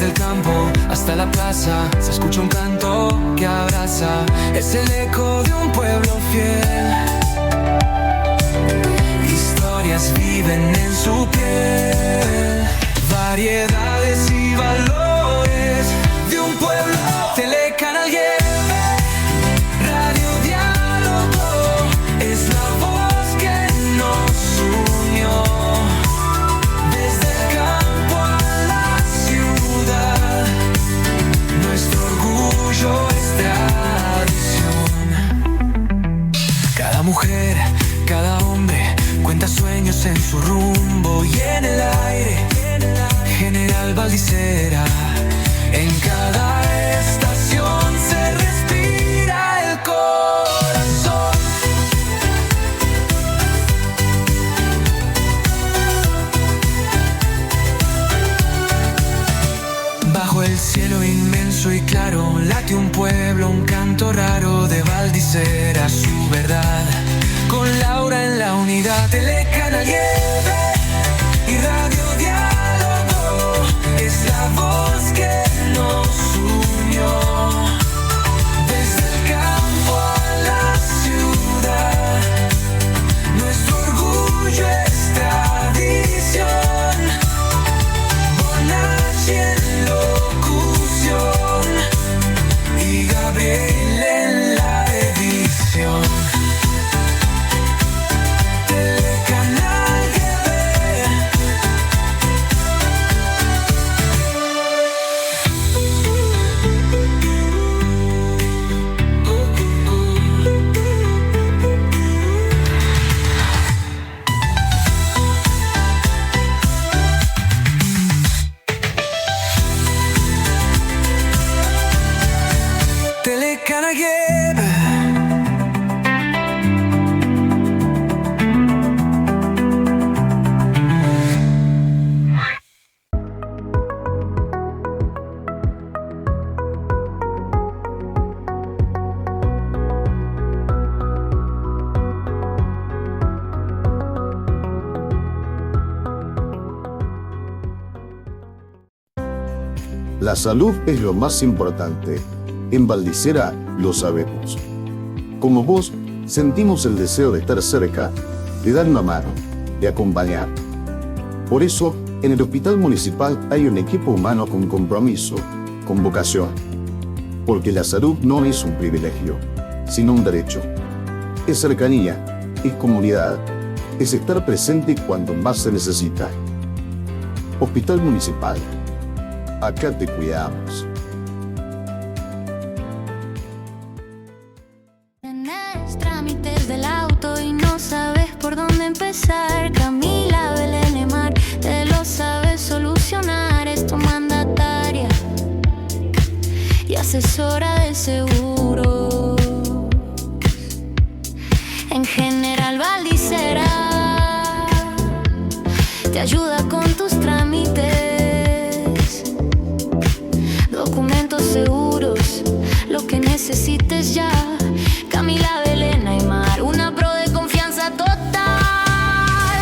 el campo hasta la plaza se escucha un canto que abraza. Es el eco de un pueblo fiel. Historias viven en su piel. Variedades y valores de un pueblo. Telecanal Radio Diálogo es la voz que nos unió. Desde el campo a la ciudad, nuestro orgullo es tradición. Cada mujer, cada hombre cuenta sueños en su rumbo y en el aire. General Valdicera, en cada estación se respira el corazón. Bajo el cielo inmenso y claro late un pueblo, un canto raro de Valdicera, su verdad. Con Laura en la unidad, Telecanal y Radio Diálogo es la voz que nos unió. Desde el campo a la ciudad, nuestro orgullo es tradición. Bonacci en locución y Gabriel en la edición. La salud es lo más importante. En Valdicera lo sabemos. Como vos, sentimos el deseo de estar cerca, de dar una mano, de acompañar. Por eso, en el Hospital Municipal hay un equipo humano con compromiso, con vocación. Porque la salud no es un privilegio, sino un derecho. Es cercanía, es comunidad, es estar presente cuando más se necesita. Hospital Municipal. Acá te cuidamos. Tenés trámites del auto y no sabes por dónde empezar. Camila Belén Emar te lo sabe solucionar. Es tu mandataria y asesora de seguro. En General Valdicera te ayuda con tus trámites. Documentos seguros, lo que necesites ya. Camila Belén Aymar, una pro de confianza total.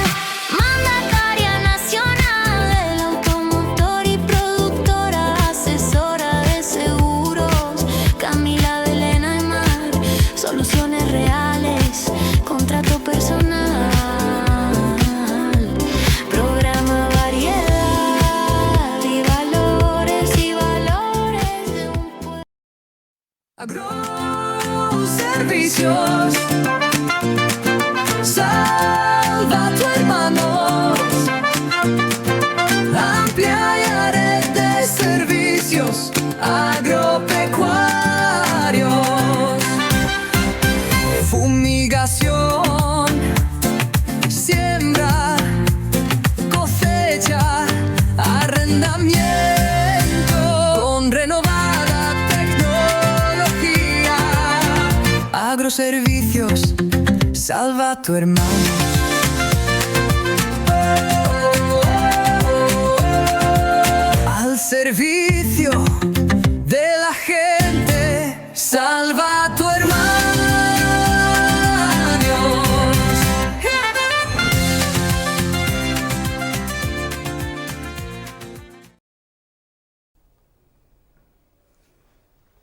Mandataria nacional del automotor y productora, asesora de seguros. Camila Belén Aymar, soluciones reales, contrato personal. Programa variedad y valores de un pueblo. Agroservicios, salva a tu hermano. Amplia red de servicios agropecuarios. Fumigación, siembra, cosecha, arrendamiento. Con renovada tecnología. Agroservicios, salva a tu hermano. Al servicio de la gente, salva a tu hermano.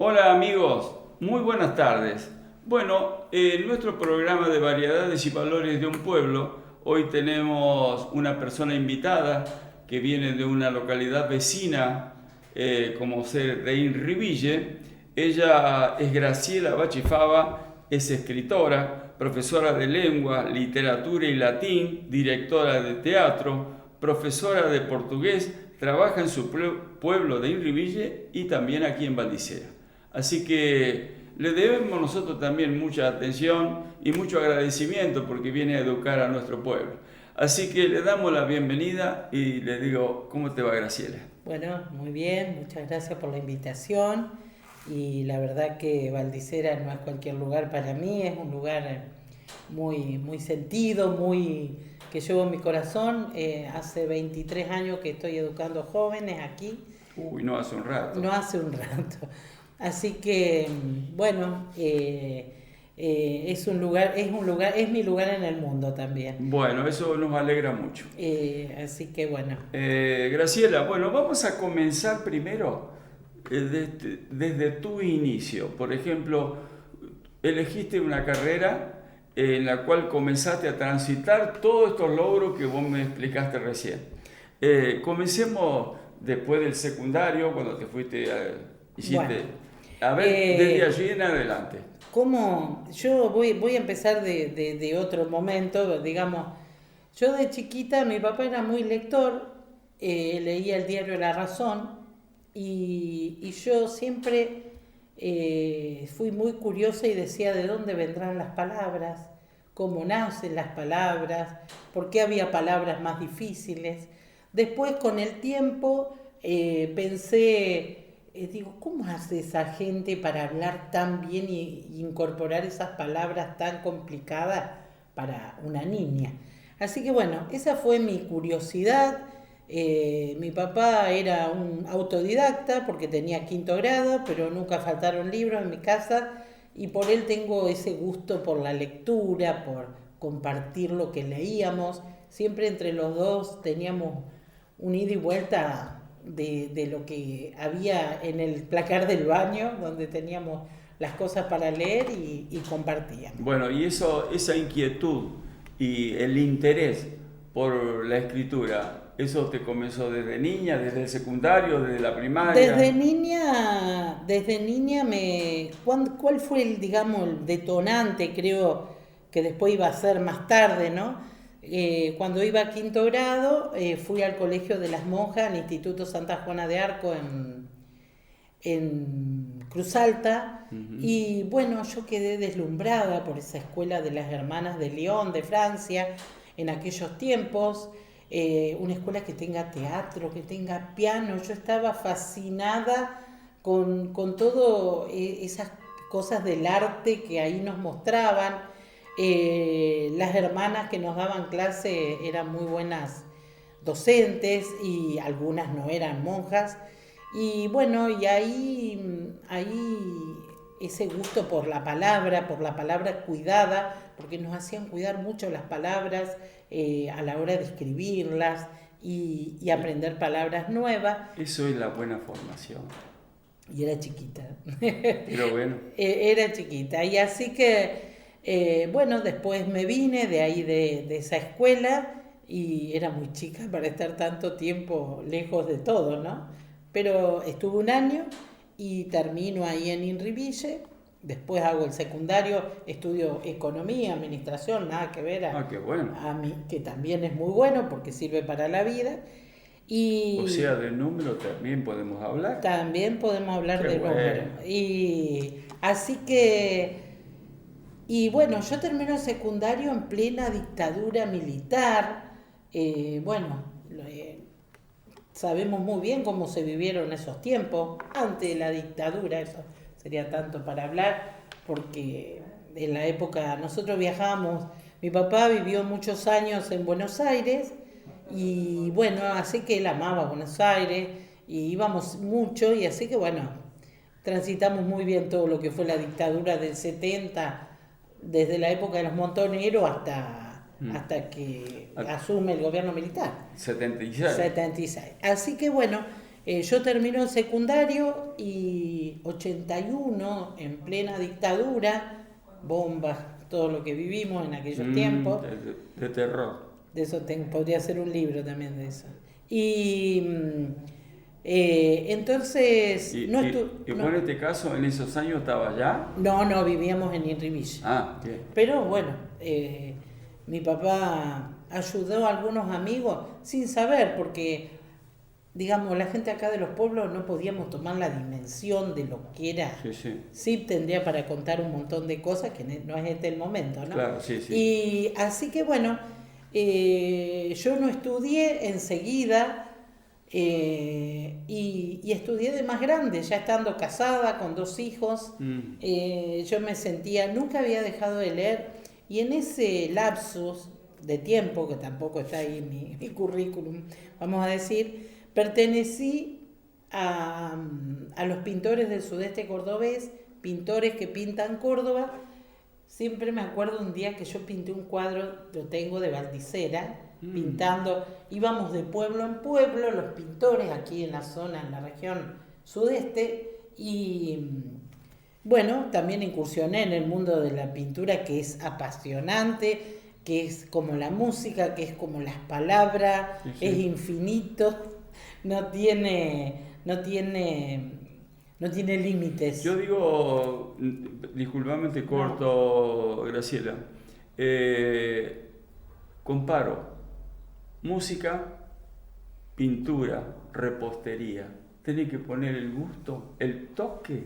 Hola amigos, muy buenas tardes. Bueno, en nuestro programa de variedades y valores de un pueblo, hoy tenemos una persona invitada que viene de una localidad vecina, como ser de Inriville. Ella es Graciela Bachifava, es escritora, profesora de lengua, literatura y latín, directora de teatro, profesora de portugués, trabaja en su pueblo de Inriville y también aquí en Val d'Isera. Así que le debemos nosotros también mucha atención y mucho agradecimiento porque viene a educar a nuestro pueblo. Así que le damos la bienvenida y le digo, ¿cómo te va, Graciela? Bueno, muy bien, muchas gracias por la invitación y la verdad que Val d'Isera no es cualquier lugar para mí, es un lugar muy sentido, que llevo en mi corazón. Hace 23 años que estoy educando jóvenes aquí. Uy, no hace un rato. No hace un rato. Así que, bueno, es mi lugar en el mundo también. Bueno, eso nos alegra mucho. Así que, bueno. Graciela, bueno, vamos a comenzar primero desde tu inicio. Por ejemplo, elegiste una carrera en la cual comenzaste a transitar todos estos logros que vos me explicaste recién. Comencemos después del secundario, cuando te fuiste, hiciste... Bueno. A ver, desde allí en adelante. Yo voy a empezar de otro momento, digamos. Yo de chiquita, mi papá era muy lector, leía el diario La Razón y yo siempre fui muy curiosa y decía de dónde vendrán las palabras, cómo nacen las palabras, por qué había palabras más difíciles. Después, con el tiempo, pensé... digo, ¿cómo hace esa gente para hablar tan bien y incorporar esas palabras tan complicadas para una niña? Así que bueno, esa fue mi curiosidad. Mi papá era un autodidacta porque tenía 5º grado, pero nunca faltaron libros en mi casa y por él tengo ese gusto por la lectura, por compartir lo que leíamos. Siempre entre los dos teníamos un ida y vuelta de lo que había en el placar del baño, donde teníamos las cosas para leer y compartíamos. Bueno, y esa inquietud y el interés por la escritura, ¿eso te comenzó desde niña, desde el secundario, desde la primaria? Desde niña ¿cuál fue el detonante? Creo que después iba a ser más tarde, ¿no? Cuando iba a 5º grado, fui al Colegio de las Monjas, al Instituto Santa Juana de Arco en Cruz Alta. Uh-huh. Y bueno, yo quedé deslumbrada por esa escuela de las hermanas de Lyon, de Francia, en aquellos tiempos. Una escuela que tenga teatro, que tenga piano. Yo estaba fascinada con todas esas cosas del arte que ahí nos mostraban. Las hermanas que nos daban clase eran muy buenas docentes y algunas no eran monjas y bueno, y ahí ese gusto por la palabra cuidada, porque nos hacían cuidar mucho las palabras a la hora de escribirlas y aprender palabras nuevas. Eso es la buena formación. Y era chiquita. Pero bueno. Era chiquita y así que bueno, después me vine de ahí de esa escuela y era muy chica para estar tanto tiempo lejos de todo, ¿no? Pero estuve un año y termino ahí en Inriville. Después hago el secundario, estudio economía, administración, nada que ver qué bueno. A mí, que también es muy bueno porque sirve para la vida. O sea, de número también podemos hablar. También podemos hablar de número. Y así que... Y bueno, yo termino el secundario en plena dictadura militar. Sabemos muy bien cómo se vivieron esos tiempos antes de la dictadura. Eso sería tanto para hablar, porque en la época nosotros viajábamos. Mi papá vivió muchos años en Buenos Aires y bueno, así que él amaba Buenos Aires y íbamos mucho y así que bueno, transitamos muy bien todo lo que fue la dictadura del 70, desde la época de los Montoneros hasta que asume el gobierno militar. 76. Así que bueno, Yo termino el secundario y 81, en plena dictadura, bombas, todo lo que vivimos en aquellos tiempos. De terror. De eso podría ser un libro también de eso. Y entonces... ¿Y no vos en este caso, en esos años, estabas allá? No, vivíamos en Inrivilla. Ah, bien. Pero bueno, mi papá ayudó a algunos amigos sin saber, porque, digamos, la gente acá de los pueblos no podíamos tomar la dimensión de lo que era. Sí, sí. Sí, tendría para contar un montón de cosas que no es este el momento, ¿no? Claro, sí, sí. Y así que bueno, yo no estudié enseguida y estudié de más grande, ya estando casada con 2 hijos. Yo me sentía, nunca había dejado de leer, y en ese lapsus de tiempo, que tampoco está ahí en mi currículum, vamos a decir, pertenecí a los pintores del sudeste cordobés, pintores que pintan Córdoba. Siempre me acuerdo un día que yo pinté un cuadro, lo tengo de Valdicera, pintando, íbamos de pueblo en pueblo, los pintores aquí en la zona, en la región sudeste, y bueno, también incursioné en el mundo de la pintura, que es apasionante, que es como la música, que es como las palabras, Sí, sí. es infinito, no tiene límites. Yo digo, disculpame, te corto, Graciela. Comparo música, pintura, repostería. Tenés que poner el gusto, el toque,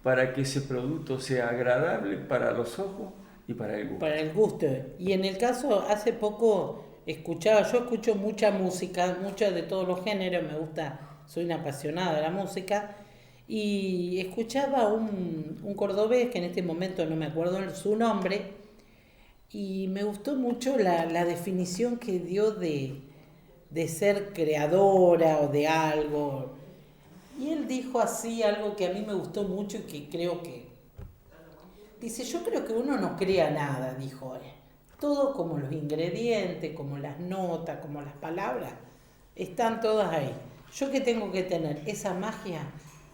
para que ese producto sea agradable para los ojos y para el gusto. Para el gusto. Y en el caso, hace poco yo escucho mucha música, mucha de todos los géneros, me gusta, soy una apasionada de la música, y escuchaba un cordobés, que en este momento no me acuerdo su nombre, y me gustó mucho la definición que dio de ser creadora o de algo. Y él dijo así algo que a mí me gustó mucho y que creo que... Dice, yo creo que uno no crea nada, dijo él. Todo como los ingredientes, como las notas, como las palabras, están todas ahí. Yo que tengo que tener esa magia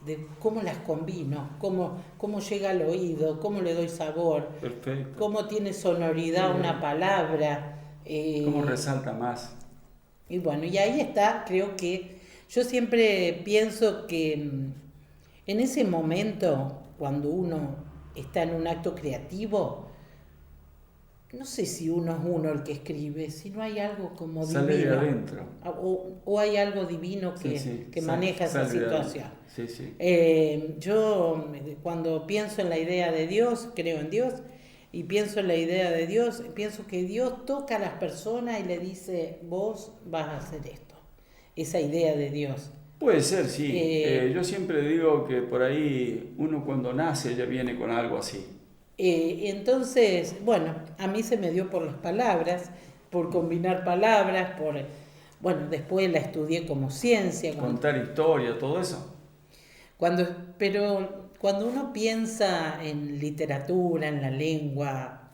de cómo las combino, cómo llega al oído, cómo le doy sabor, Perfecto. cómo tiene sonoridad una palabra. ¿Cómo resalta más? Y bueno, y ahí está, creo que yo siempre pienso que en ese momento, cuando uno está en un acto creativo, no sé si uno es uno el que escribe, si no hay algo como Sale divino. de adentro. O hay algo divino que maneja esa situación. Sí, sí. Yo cuando pienso en la idea de Dios, creo en Dios, y pienso en la idea de Dios, pienso que Dios toca a las personas y le dice, vos vas a hacer esto. Esa idea de Dios. Puede ser, sí. Yo siempre digo que por ahí uno cuando nace ya viene con algo así. Entonces, bueno, a mí se me dio por las palabras, por combinar palabras, bueno, después la estudié como ciencia. Contar historia, todo eso. Pero cuando uno piensa en literatura, en la lengua,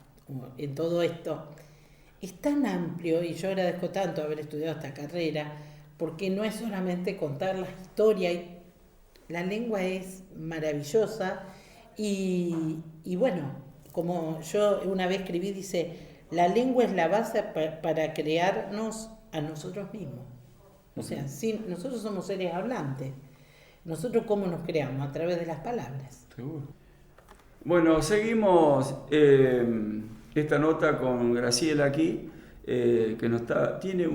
en todo esto, es tan amplio, y yo agradezco tanto haber estudiado esta carrera, porque no es solamente contar la historia, la lengua es maravillosa, y bueno, como yo una vez escribí, dice, la lengua es la base para crearnos a nosotros mismos. O sea, nosotros somos seres hablantes. ¿Nosotros cómo nos creamos? A través de las palabras. Seguro. Bueno, seguimos esta nota con Graciela aquí, que tiene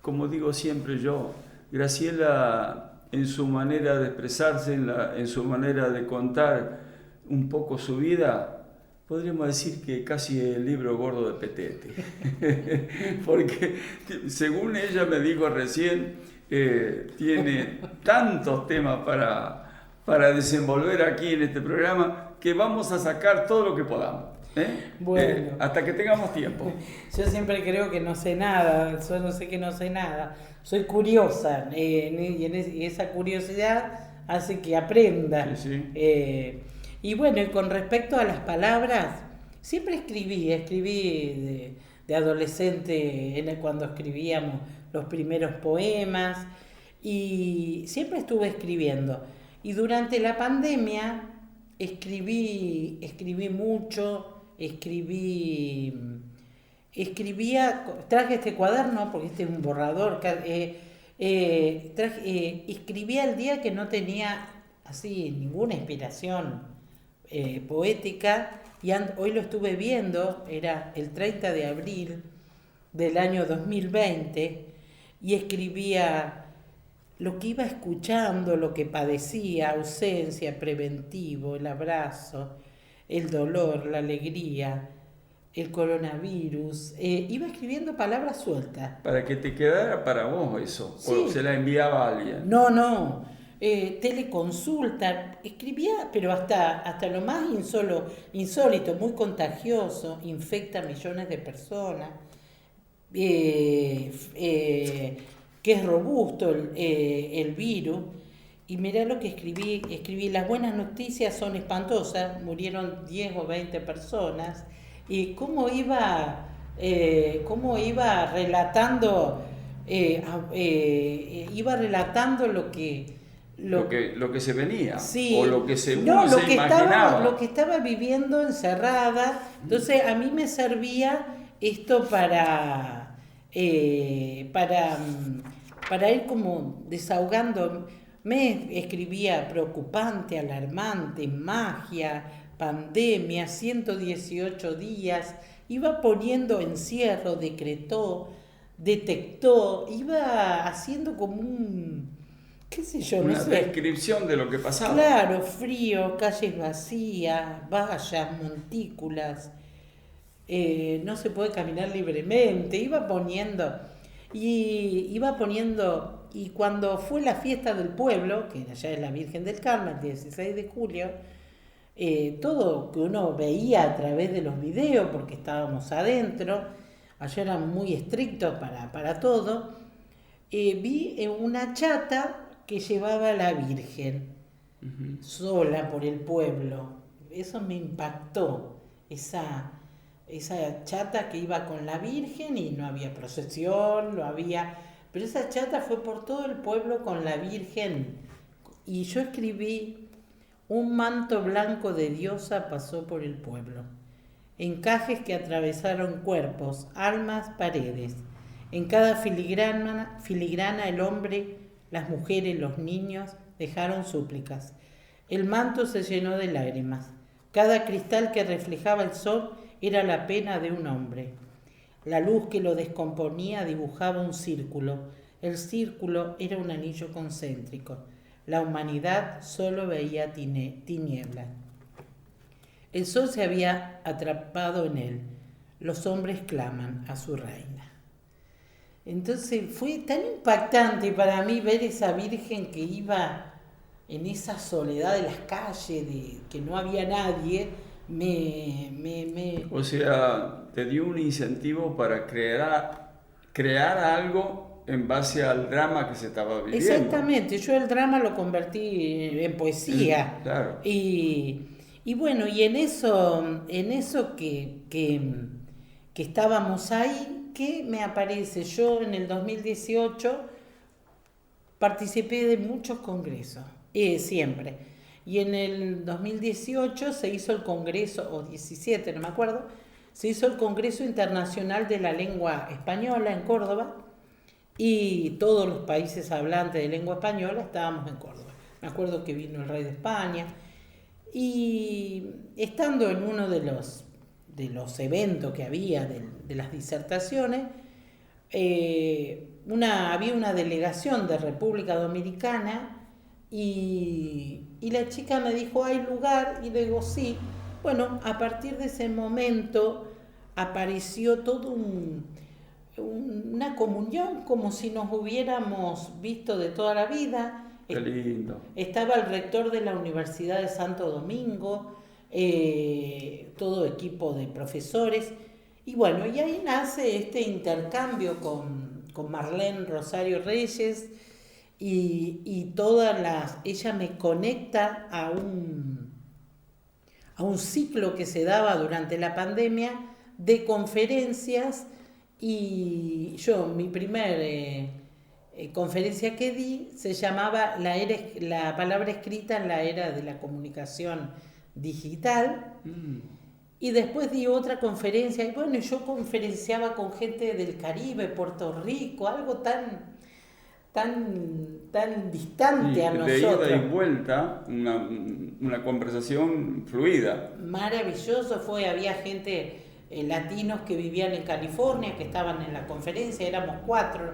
como digo siempre yo, Graciela en su manera de expresarse, en su manera de contar un poco su vida, podríamos decir que casi el libro gordo de Petete. Porque según ella me dijo recién, tiene tantos temas para desenvolver aquí en este programa que vamos a sacar todo lo que podamos. Bueno. Hasta que tengamos tiempo. Yo siempre creo que no sé nada, yo no sé que no sé nada. Soy curiosa y esa curiosidad hace que aprenda. Sí, sí. Y bueno, y con respecto a las palabras, siempre escribí de adolescente, cuando escribíamos los primeros poemas. y siempre estuve escribiendo. Y durante la pandemia escribí mucho, traje este cuaderno porque este es un borrador, escribía el día que no tenía así ninguna inspiración poética, y hoy lo estuve viendo, era el 30 de abril del año 2020, y escribía lo que iba escuchando, lo que padecía: ausencia, preventivo, el abrazo, el dolor, la alegría, el coronavirus. Iba escribiendo palabras sueltas. Para que te quedara para vos eso, Sí. o se la enviaba a alguien. No. Teleconsulta, escribía, pero hasta lo más insólito, muy contagioso, infecta a millones de personas, que es robusto el virus. Y mirá lo que escribí: las buenas noticias son espantosas, murieron 10 o 20 personas. Y cómo iba relatando lo que se venía, sí, o lo que según se imaginaba. Lo que estaba viviendo encerrada. Entonces a mí me servía esto para ir como desahogando. Me escribía preocupante, alarmante, magia, pandemia, 118 días. Iba poniendo encierro, decretó, detectó, iba haciendo como qué sé yo, una no sé. descripción de lo que pasaba. Claro, frío, calles vacías, vallas, montículas, no se puede caminar libremente. Iba poniendo, y cuando fue la fiesta del pueblo, que allá es la Virgen del Carmen, el 16 de julio, todo que uno veía a través de los videos, porque estábamos adentro, allá eran muy estrictos para todo, vi una chata que llevaba a la Virgen sola por el pueblo. Eso me impactó, esa chata que iba con la Virgen, y no había procesión, pero esa chata fue por todo el pueblo con la Virgen. Y yo escribí: un manto blanco de diosa pasó por el pueblo, encajes que atravesaron cuerpos, almas, paredes. En cada filigrana el hombre, las mujeres, los niños dejaron súplicas. El manto se llenó de lágrimas. Cada cristal que reflejaba el sol era la pena de un hombre. La luz que lo descomponía dibujaba un círculo. El círculo era un anillo concéntrico. La humanidad solo veía tinieblas. El sol se había atrapado en él. Los hombres claman a su reina. Entonces fue tan impactante para mí ver esa Virgen que iba en esa soledad de las calles, de que no había nadie. O sea, te dio un incentivo para crear algo en base al drama que se estaba viviendo. Exactamente, yo el drama lo convertí en poesía. Claro. Y bueno, y en eso que estábamos ahí, que me aparece, yo en el 2018 participé de muchos congresos, siempre. Y en el 2018 se hizo el congreso, o 17, no me acuerdo, se hizo el Congreso Internacional de la Lengua Española en Córdoba, y todos los países hablantes de lengua española estábamos en Córdoba. Me acuerdo que vino el rey de España, y estando en uno de los eventos que había de las disertaciones, había una delegación de República Dominicana, y la chica me dijo: ¿hay lugar? Y le digo: sí. Bueno, a partir de ese momento apareció todo una comunión, como si nos hubiéramos visto de toda la vida. Qué lindo. Estaba el rector de la Universidad de Santo Domingo, todo equipo de profesores, y bueno, y ahí nace este intercambio con Marlene Rosario Reyes, y ella me conecta a un ciclo que se daba durante la pandemia de conferencias, y yo, mi primer conferencia que di se llamaba la palabra escrita en la era de la comunicación digital. Y después di otra conferencia, y bueno, yo conferenciaba con gente del Caribe, Puerto Rico, algo tan distante a nosotros. De ida y vuelta, una conversación fluida. Maravilloso fue, había gente, latinos que vivían en California, que estaban en la conferencia, éramos 4,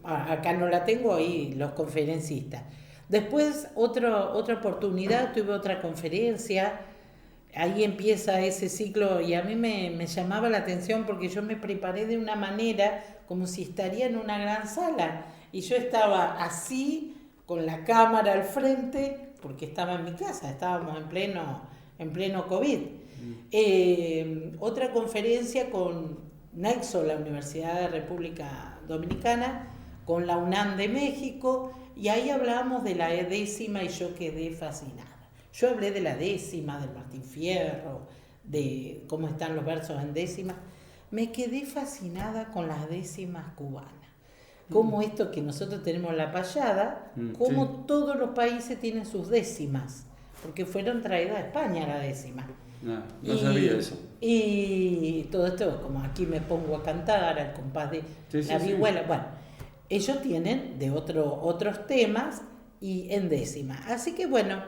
acá no la tengo, ahí los conferencistas. Después otra oportunidad, tuve otra conferencia. Ahí empieza ese ciclo y a mí me llamaba la atención porque yo me preparé de una manera como si estaría en una gran sala y yo estaba así con la cámara al frente porque estaba en mi casa, estábamos en pleno COVID. Otra conferencia con Nexo, la Universidad de República Dominicana, con la UNAM de México, y ahí hablábamos de la décima y yo quedé fascinada. Yo hablé de la décima, del Martín Fierro, de cómo están los versos en décimas. Me quedé fascinada con las décimas cubanas. Cómo esto que nosotros tenemos la payada, cómo todos los países tienen sus décimas, porque fueron traídas a España la décima. No sabía eso. Y todo esto, como aquí me pongo a cantar al compás de la vihuela. Bueno, ellos tienen de otros temas y en décima. Así que bueno,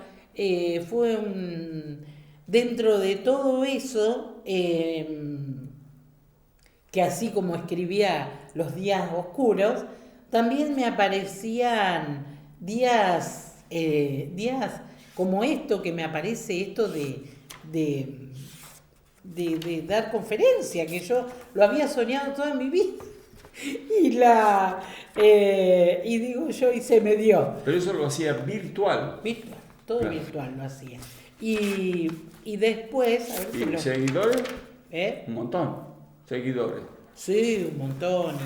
fue dentro de todo eso, que así como escribía los días oscuros, también me aparecían días como esto, que me aparece esto de dar conferencia, que yo lo había soñado toda mi vida. Y digo yo, y se me dio. Pero eso lo hacía virtual. Todo claro. Virtual lo hacía. Y después... A ver ¿Y seguidores? Un montón. Seguidores. Sí, un montón.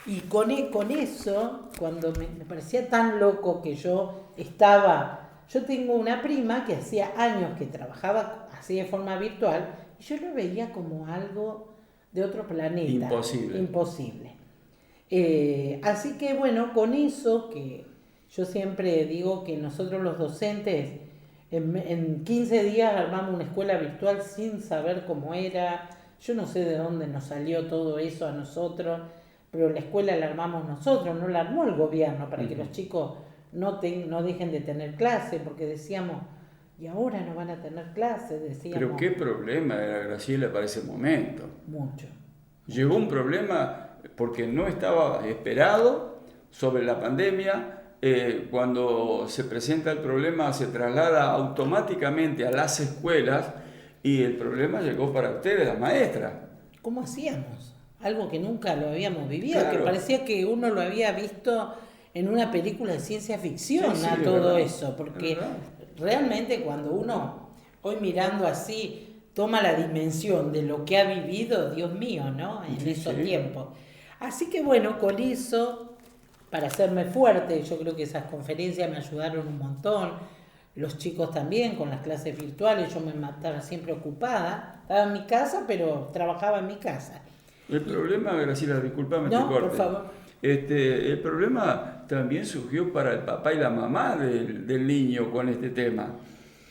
Y con eso, cuando me parecía tan loco que yo tengo una prima que hacía años que trabajaba así de forma virtual, y yo lo veía como algo de otro planeta. Imposible. Así que bueno, con eso que... Yo siempre digo que nosotros los docentes en 15 días armamos una escuela virtual sin saber cómo era. Yo no sé de dónde nos salió todo eso a nosotros, pero la escuela la armamos nosotros, no la armó el gobierno para que los chicos no dejen de tener clase, porque decíamos, y ahora no van a tener clase, decíamos. Pero qué problema era, Graciela, para ese momento. Mucho. Llegó un problema porque no estaba esperado sobre la pandemia. Cuando se presenta el problema se traslada automáticamente a las escuelas y el problema llegó para ustedes, las maestras. ¿Cómo hacíamos? Algo que nunca lo habíamos vivido, claro. Que parecía que uno lo había visto en una película de ciencia ficción, todo verdad. Eso, porque realmente cuando uno, hoy mirando así, toma la dimensión de lo que ha vivido, Dios mío, ¿no? En esos tiempos. Así que bueno, con eso... Para hacerme fuerte, yo creo que esas conferencias me ayudaron un montón, los chicos también con las clases virtuales, yo me estaba siempre ocupada, estaba en mi casa, pero trabajaba en mi casa. El problema, Graciela, discúlpame, no, te corte. Por favor. El problema también surgió para el papá y la mamá del niño con este tema,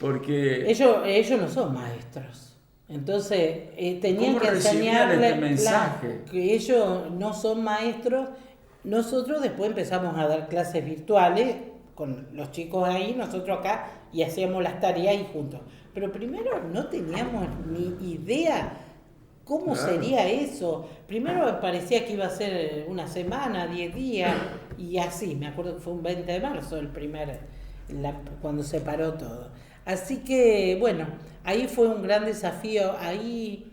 porque... Ellos no son maestros. Entonces, tenían que enseñarle este mensaje? Que ellos no son maestros. Nosotros después empezamos a dar clases virtuales con los chicos ahí, nosotros acá, y hacíamos las tareas ahí juntos. Pero primero no teníamos ni idea cómo sería eso. Primero parecía que iba a ser una semana, 10 días, y así. Me acuerdo que fue un 20 de marzo cuando se paró todo. Así que, bueno, ahí fue un gran desafío. Ahí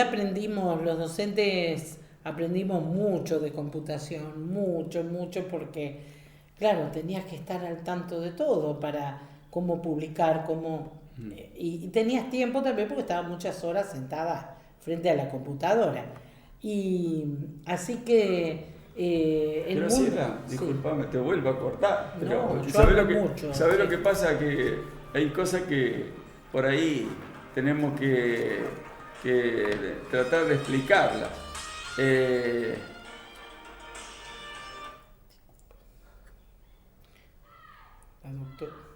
aprendimos, los docentes... Aprendimos mucho de computación, mucho, porque, claro, tenías que estar al tanto de todo para cómo publicar, y tenías tiempo también porque estabas muchas horas sentada frente a la computadora. Y así que... Graciela, discúlpame, te vuelvo a cortar. Pero no, ¿sabes lo que pasa? Que hay cosas que por ahí tenemos que tratar de explicarlas.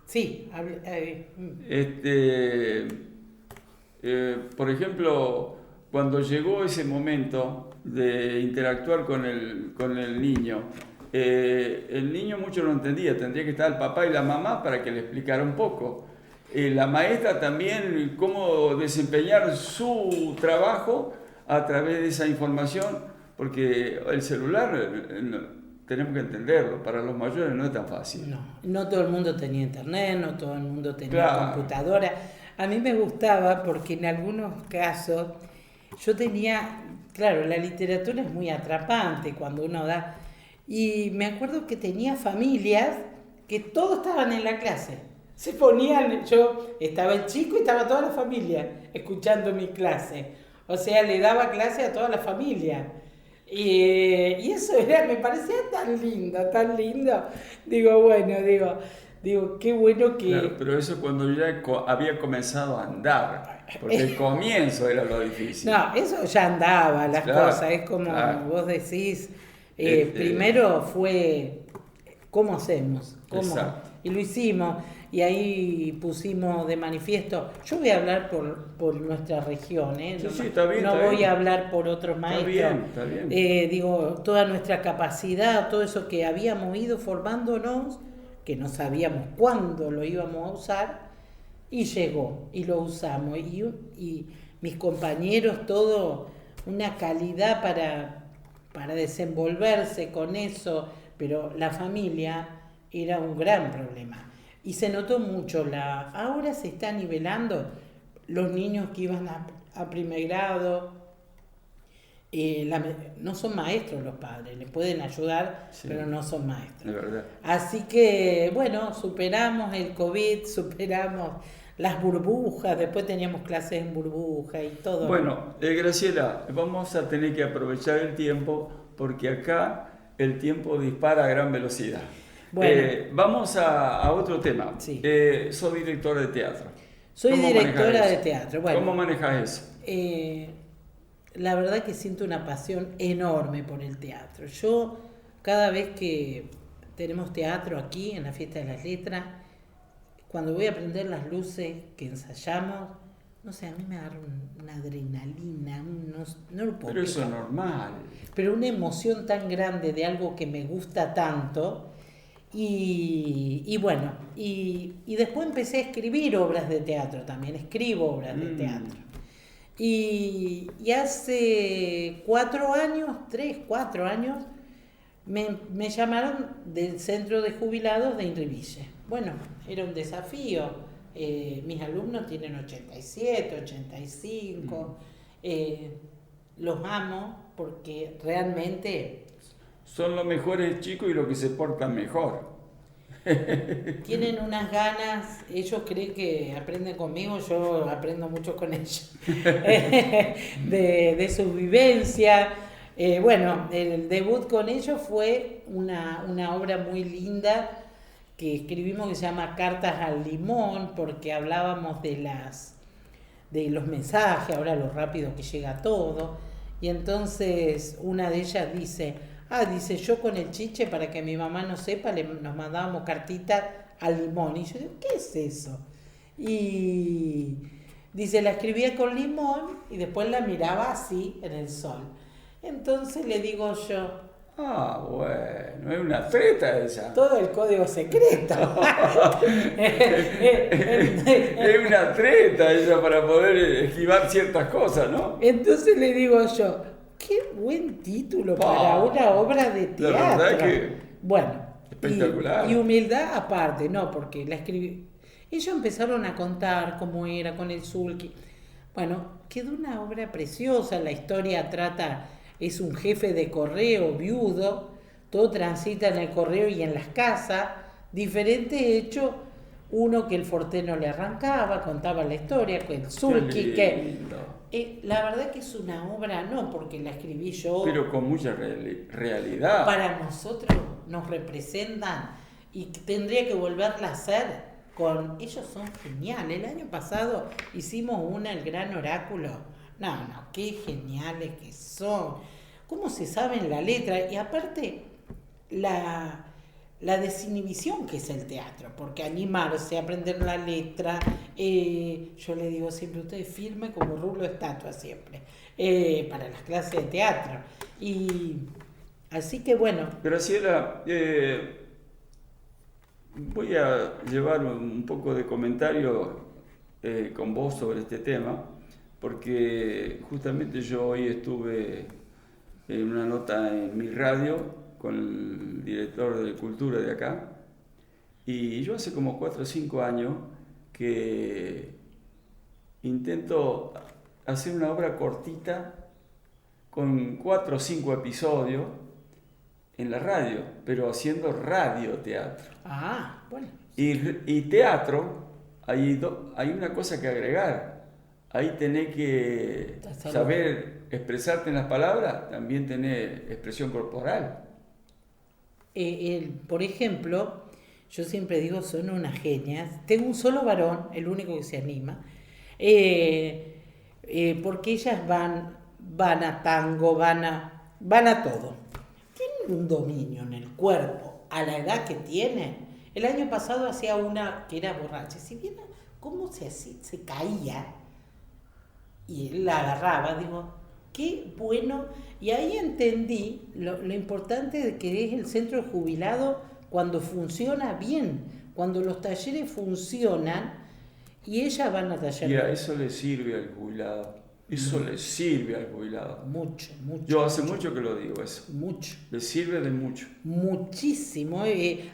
Sí, por ejemplo, cuando llegó ese momento de interactuar con el niño, el niño mucho no entendía, tendría que estar el papá y la mamá para que le explicara un poco. La maestra también, cómo desempeñar su trabajo a través de esa información, porque el celular, tenemos que entenderlo, para los mayores no es tan fácil. No todo el mundo tenía internet, no todo el mundo tenía computadora. A mí me gustaba porque en algunos casos yo tenía, claro, la literatura es muy atrapante cuando uno da, y me acuerdo que tenía familias que todos estaban en la clase. Se ponían, yo estaba el chico y estaba toda la familia escuchando mi clase. O sea, le daba clase a toda la familia. Y eso me parecía tan lindo. Digo, qué bueno que... Claro, pero eso cuando ya había comenzado a andar, porque el comienzo era lo difícil. No, eso ya andaba, las cosas, es como vos decís, primero fue, ¿cómo hacemos? Y lo hicimos, y ahí pusimos de manifiesto, yo voy a hablar por nuestra región, Sí, está bien, no voy a hablar por otros maestros. Está bien. Toda nuestra capacidad, todo eso que habíamos ido formándonos, que no sabíamos cuándo lo íbamos a usar, y llegó, y lo usamos, y mis compañeros, todo, una calidad para desenvolverse con eso, pero la familia era un gran problema. Y se notó mucho, ahora se está nivelando los niños que iban a primer grado, no son maestros los padres, les pueden ayudar, sí, pero no son maestros. De verdad. Así que, bueno, superamos el COVID, superamos las burbujas, después teníamos clases en burbuja y todo. Bueno, Graciela, vamos a tener que aprovechar el tiempo porque acá el tiempo dispara a gran velocidad. Bueno, vamos a otro tema. Sí. Soy directora de teatro. Soy directora de teatro. Bueno, ¿cómo manejas eso? La verdad que siento una pasión enorme por el teatro. Yo, cada vez que tenemos teatro aquí, en la Fiesta de las Letras, cuando voy a prender las luces que ensayamos, no sé, a mí me agarra una adrenalina, no lo puedo Pero explicar. eso es normal. Pero una emoción tan grande de algo que me gusta tanto. Y bueno, y después empecé a escribir obras de teatro también, escribo obras de teatro. Y hace 4 años, me llamaron del centro de jubilados de Inriville. Bueno, era un desafío. Mis alumnos tienen 87, 85. Los amo porque realmente... Son los mejores chicos y los que se portan mejor. Tienen unas ganas, ellos creen que aprenden conmigo, yo aprendo mucho con ellos, de su vivencia. Bueno, el debut con ellos fue una obra muy linda que escribimos que se llama Cartas al Limón, porque hablábamos de los mensajes, ahora lo rápido que llega todo. Y entonces una de ellas dice, yo con el chiche, para que mi mamá no sepa, nos mandábamos cartitas al limón. Y yo digo, ¿qué es eso? Y dice, la escribía con limón y después la miraba así en el sol. Entonces le digo yo, bueno, es una treta esa. Todo el código secreto. Es una treta esa para poder esquivar ciertas cosas, ¿no? Entonces le digo yo, qué buen título para una obra de teatro. La verdad que bueno, espectacular. Y humildad aparte, no, porque la escribí. Ellos empezaron a contar cómo era con el sulky. Bueno, quedó una obra preciosa. La historia es un jefe de correo viudo, todo transita en el correo y en las casas, diferentes hechos. Uno que el forteno le arrancaba, contaba la historia, con el sulky, la verdad que es una obra, no porque la escribí yo, pero con mucha realidad. Para nosotros nos representan y tendría que volverla a hacer. Ellos son geniales. El año pasado hicimos el gran oráculo. No, qué geniales que son. Cómo se saben la letra. Y aparte, la desinhibición que es el teatro, porque animarse, aprender la letra, yo le digo siempre, ustedes firme como rulo estatua siempre, para las clases de teatro. Y así que bueno. Graciela, voy a llevar un poco de comentario con vos sobre este tema, porque justamente yo hoy estuve en una nota en mi radio con el director de cultura de acá, y yo hace como 4 o 5 años que intento hacer una obra cortita con 4 o 5 episodios en la radio, pero haciendo radioteatro. Ah, bueno. Y teatro, hay una cosa que agregar. Ahí tenés que saber expresarte en las palabras, también tenés expresión corporal. Por ejemplo, yo siempre digo, son unas genias. Tengo un solo varón, el único que se anima, porque ellas van a tango, van a todo. Tienen un dominio en el cuerpo, a la edad que tienen. El año pasado hacía una que era borracha. Si bien cómo se caía y él la agarraba, digo, qué bueno. Y ahí entendí lo importante de que es el centro de jubilado cuando funciona bien, cuando los talleres funcionan y ellas van a talleres. Y a eso le sirve al jubilado. Eso le sirve al jubilado. Mucho. Yo hace mucho que lo digo eso. Mucho. Le sirve de mucho. Muchísimo.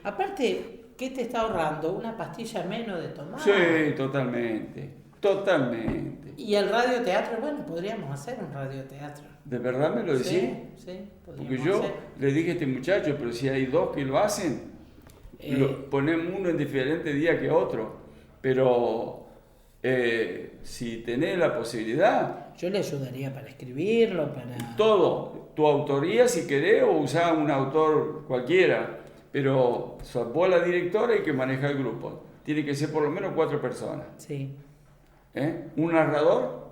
Aparte, ¿qué te está ahorrando? Una pastilla menos de tomar. Sí, totalmente. Y el radioteatro, bueno, podríamos hacer un radioteatro. ¿De verdad me lo decís? Sí, podríamos Porque yo hacer. le dije a este muchacho, pero si hay 2 que lo hacen, ponemos uno en diferente día que otro. Pero si tenés la posibilidad... Yo le ayudaría para escribirlo, para... Todo. Tu autoría si querés o usar un autor cualquiera. Pero vos la directora y que maneja el grupo. Tiene que ser por lo menos 4 personas. Sí. ¿Un narrador?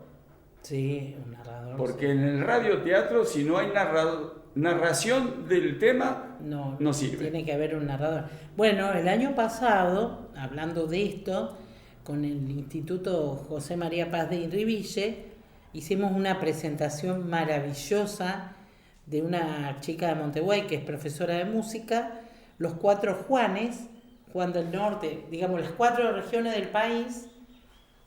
Sí, un narrador. Porque sí. en el radioteatro, si no hay narración del tema, no sirve. Tiene que haber un narrador. Bueno, el año pasado, hablando de esto, con el Instituto José María Paz de Inriville, hicimos una presentación maravillosa de una chica de Montevideo que es profesora de música, los 4 Juanes, Juan del Norte, digamos las 4 regiones del país,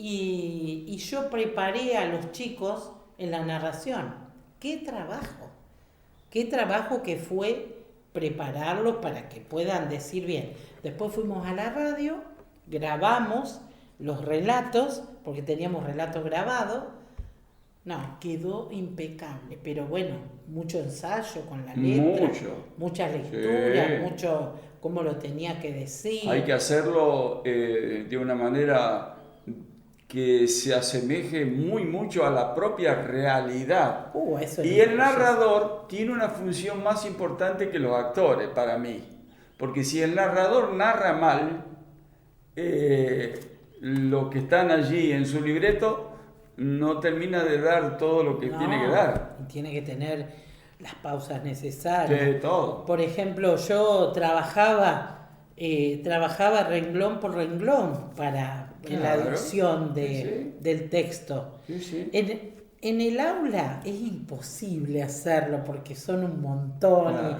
y yo preparé a los chicos en la narración. ¡Qué trabajo que fue prepararlos para que puedan decir bien! Después fuimos a la radio, grabamos los relatos, porque teníamos relatos grabados. No, quedó impecable, pero bueno, mucho ensayo con la letra, muchas lecturas, mucho cómo lo tenía que decir. Hay que hacerlo de una manera que se asemeje mucho a la propia realidad. Eso y el narrador tiene una función más importante que los actores, para mí. Porque si el narrador narra mal, los que están allí en su libreto no termina de dar todo lo que tiene que dar. Tiene que tener las pausas necesarias. Sí, todo. Por ejemplo, yo trabajaba renglón por renglón en la edición del texto. Sí. En el aula es imposible hacerlo porque son un montón. Claro.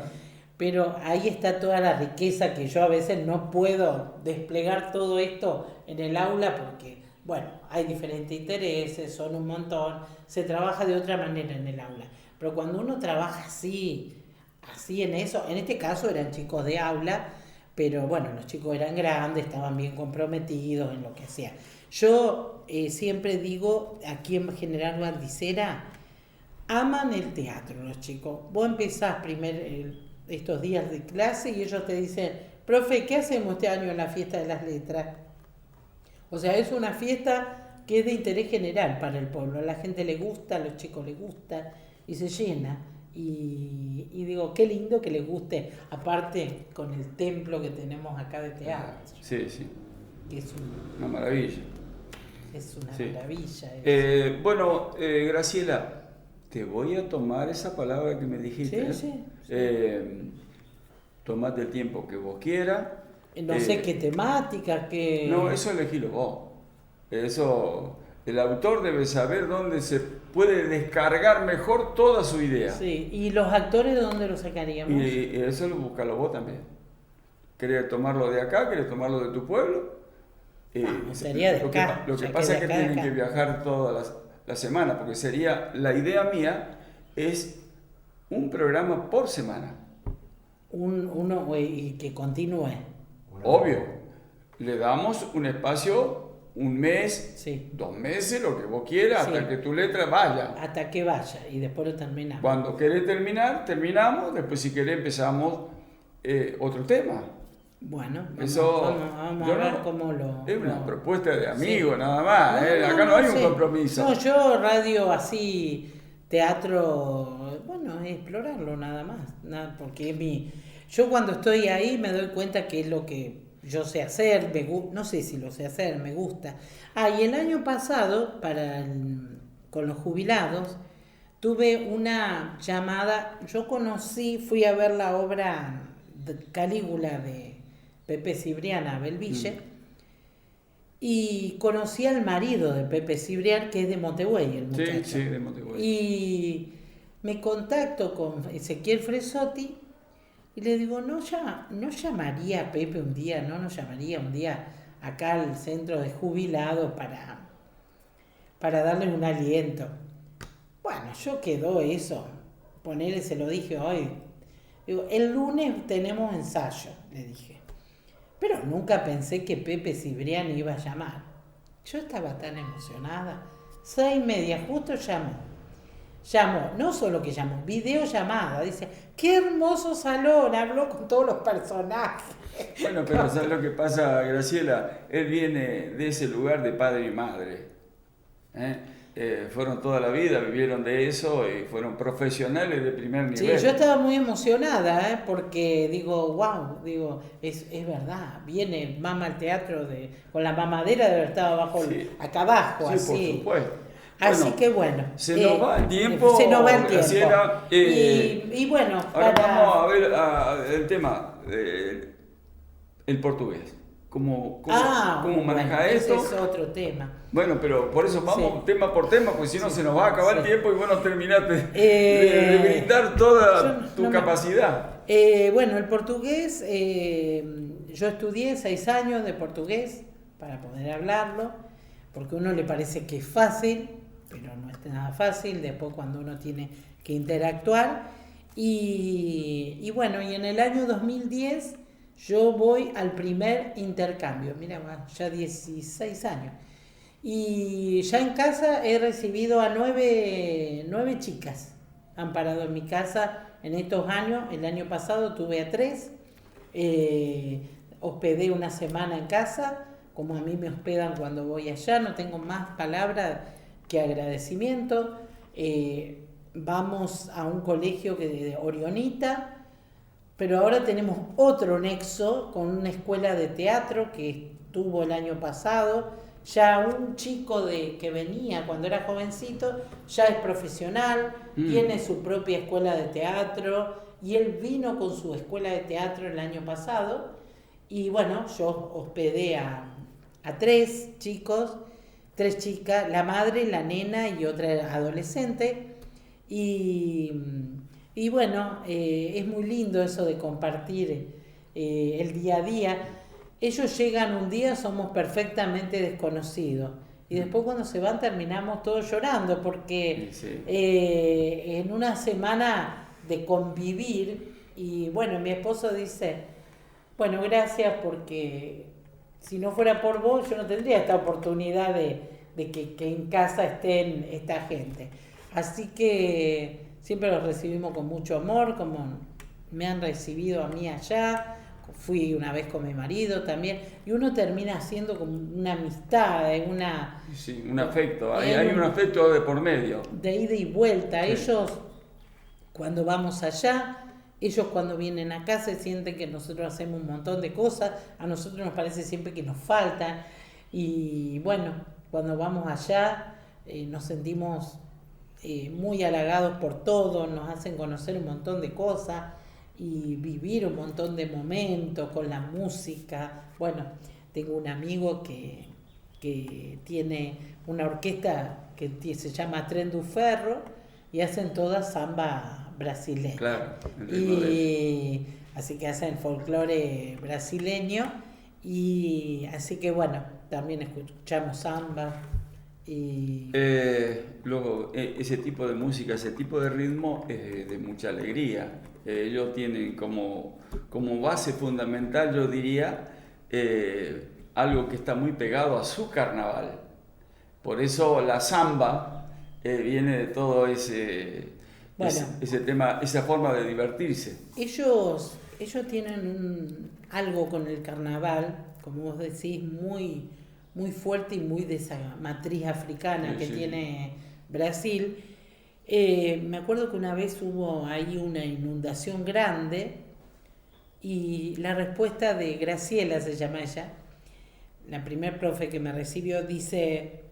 Pero ahí está toda la riqueza que yo a veces no puedo desplegar todo esto en el aula porque, bueno, hay diferentes intereses, son un montón, se trabaja de otra manera en el aula. Pero cuando uno trabaja así en eso, en este caso eran chicos de aula, pero bueno, los chicos eran grandes, estaban bien comprometidos en lo que hacían. Yo siempre digo, aquí en General Bandicera, aman el teatro los chicos. Vos empezás estos días de clase y ellos te dicen, profe, ¿qué hacemos este año en la fiesta de las letras? O sea, es una fiesta que es de interés general para el pueblo. A la gente le gusta, a los chicos les gusta y se llena. Y digo, qué lindo que les guste, aparte con el templo que tenemos acá de teatro. Sí. Que es una maravilla. Es una maravilla. Bueno, Graciela, te voy a tomar esa palabra que me dijiste. Sí. tomate el tiempo que vos quieras. No sé qué temática, qué... No, eso elegilo vos. Eso, el autor debe saber dónde se puede descargar mejor toda su idea. Sí, ¿y los actores de dónde los sacaríamos? Y eso lo buscalo vos también. ¿Querés tomarlo de acá? ¿Querés tomarlo de tu pueblo? Sería de acá. Lo que pasa es que tienen que viajar toda la semana, porque sería, la idea mía es un programa por semana. Uno y que continúe. Obvio. Le damos un espacio, un mes, Sí. 2 meses, lo que vos quieras, Sí. hasta que tu letra vaya. Hasta que vaya y después lo terminamos. Cuando querés terminar, terminamos. Después, si querés, empezamos otro tema. Bueno, Eso, vamos yo a ver no- cómo lo... Es una lo- propuesta de amigo, Sí. nada más. Acá no hay un sí. compromiso. No, yo radio así, teatro, bueno, es explorarlo nada más. Porque yo cuando estoy ahí me doy cuenta que es lo que yo sé hacer, no sé si lo sé hacer, me gusta. Y el año pasado, con los jubilados, tuve una llamada, fui a ver la obra Calígula de Pepe Cibrián a Belville, y conocí al marido de Pepe Cibrián, que es de Montevideo, el muchacho. Sí, de Montevideo. Y me contacto con Ezequiel Fresotti y le digo, no llamaría a Pepe un día, no nos llamaría un día acá al centro de jubilados para darle un aliento. Bueno, yo quedó eso, se lo dije hoy. Digo, el lunes tenemos ensayo, le dije. Pero nunca pensé que Pepe Cibrián iba a llamar. Yo estaba tan emocionada. 6:30, justo llamó, no solo que llamó, videollamada. Dice, qué hermoso salón, habló con todos los personajes. Bueno, pero ¿sabes lo que pasa, Graciela? Él viene de ese lugar de padre y madre. Fueron toda la vida, vivieron de eso y fueron profesionales de primer Sí, nivel. yo estaba muy emocionada, porque es verdad, mama al teatro con la mamadera de haber estado acá abajo, Sí, así. por supuesto. Así Bueno, que bueno. se nos va el tiempo. Se nos va el tiempo. Graciela, y bueno, ahora vamos a ver el tema, el portugués. ¿Cómo maneja bueno, esto? Ese es otro tema. Bueno, pero por eso vamos Sí. tema por tema, porque si no se nos va a acabar el Sí. tiempo y vos no terminaste de brindar toda yo tu no me- capacidad. Bueno, el portugués, yo estudié 6 años de portugués para poder hablarlo, porque a uno le parece que es fácil, pero no es nada fácil después cuando uno tiene que interactuar. Y bueno, y en el año 2010 yo voy al primer intercambio, mira, ya 16 años. Y ya en casa he recibido a 9 chicas. Han parado en mi casa en estos años. El año pasado tuve a 3. Hospedé una semana en casa, como a mí me hospedan cuando voy allá. No tengo más palabras que agradecimiento. Vamos a un colegio de Orionita, pero ahora tenemos otro nexo con una escuela de teatro que estuvo el año pasado. Ya un chico que venía cuando era jovencito, ya es profesional, tiene su propia escuela de teatro, y él vino con su escuela de teatro el año pasado. Y bueno, yo hospedé a 3 chicos, 3 chicas, la madre, la nena y otra adolescente. Y bueno, es muy lindo eso de compartir el día a día. Ellos llegan un día, somos perfectamente desconocidos. Y después cuando se van terminamos todos llorando, porque Sí. En una semana de convivir, y bueno, mi esposo dice, bueno, gracias, porque si no fuera por vos yo no tendría esta oportunidad de que en casa estén esta gente. Así que siempre los recibimos con mucho amor, como me han recibido a mí allá. Fui una vez con mi marido también, y uno termina haciendo como una amistad, Sí, un afecto, hay un afecto de por medio. de ida y vuelta. Sí. Ellos cuando vamos allá, ellos cuando vienen acá se sienten que nosotros hacemos un montón de cosas, a nosotros nos parece siempre que nos faltan, y bueno, cuando vamos allá nos sentimos muy halagados por todo, nos hacen conocer un montón de cosas. y vivir un montón de momentos con la música. Bueno, tengo un amigo que tiene una orquesta que se llama Tren do Ferro y hacen toda samba brasileña. Claro. Y así que hacen folclore brasileño y así que bueno, también escuchamos samba. Y Luego, ese tipo de música, ese tipo de ritmo es de mucha alegría. Ellos tienen como base fundamental, yo diría, algo que está muy pegado a su carnaval. Por eso la samba viene de todo ese tema, esa forma de divertirse. Ellos tienen algo con el carnaval, como vos decís, muy, muy fuerte y muy de esa matriz africana que tiene Brasil. Me acuerdo que una vez hubo ahí una inundación grande y la respuesta de Graciela, se llama ella, la primer profe que me recibió, dice: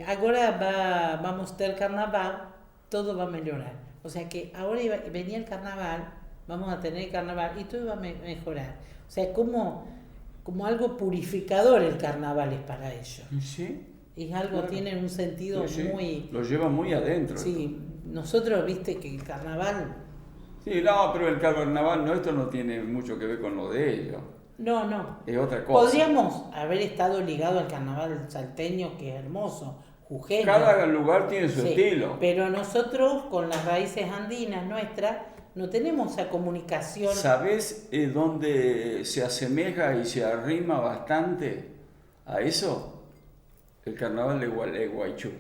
agora vamos a tener carnaval, todo va a mejorar. O sea que ahora venía el carnaval, vamos a tener carnaval y todo va a mejorar. O sea, como algo purificador el carnaval es para ellos. Sí. Es algo, Claro. Tiene un sentido muy... Lo lleva muy adentro. Sí, nosotros, viste que el carnaval... Sí, no, pero el carnaval esto no tiene mucho que ver con lo de ellos. No. Es otra cosa. Podríamos haber estado ligados al carnaval salteño, que es hermoso, jujeño. Cada lugar tiene su Sí, estilo. pero nosotros, con las raíces andinas nuestras, no tenemos esa comunicación. ¿Sabés dónde se asemeja y se arrima bastante a eso? El carnaval de Gualeguaychú.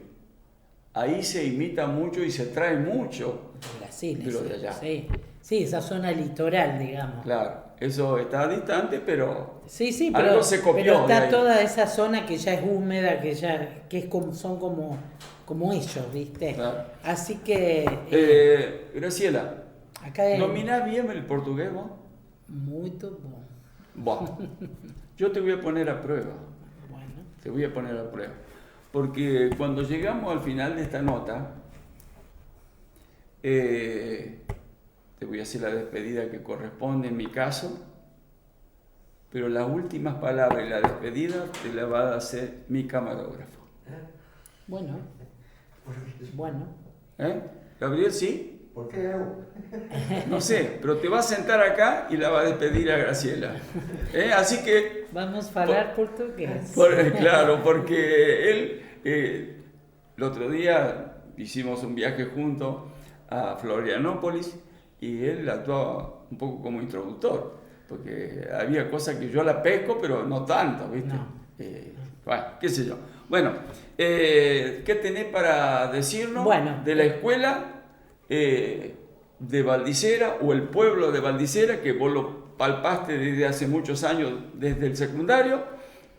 Ahí se imita mucho y se trae mucho Brasil, de lo de allá. Sí, esa zona litoral, digamos. Claro, eso está distante, pero Sí, algo pero, se copió pero de está ahí. toda esa zona que ya es húmeda, que es son como ellos, ¿viste? Claro. Así que Graciela, acá es ¿dominás bien el portugués vos? muy bom. Bueno, yo te voy a poner a prueba. Bueno, Te voy a poner a prueba. Porque cuando llegamos al final de esta nota, te voy a hacer la despedida que corresponde en mi caso, pero las últimas palabras y la despedida te la va a hacer mi camarógrafo. bueno. ¿Eh? Gabriel, ¿sí? ¿Por qué hago? No sé, pero te va a sentar acá y la va a despedir a Graciela. Así que... Vamos a hablar portugués. Claro, porque él, el otro día hicimos un viaje juntos a Florianópolis y él actuaba un poco como introductor, porque había cosas que yo la pesco, pero no tanto, ¿viste? No. Bueno, qué sé yo. Bueno, ¿qué tenés para decirnos de la escuela de Valdicera o el pueblo de Valdicera, que vos lo palpaste desde hace muchos años, desde el secundario,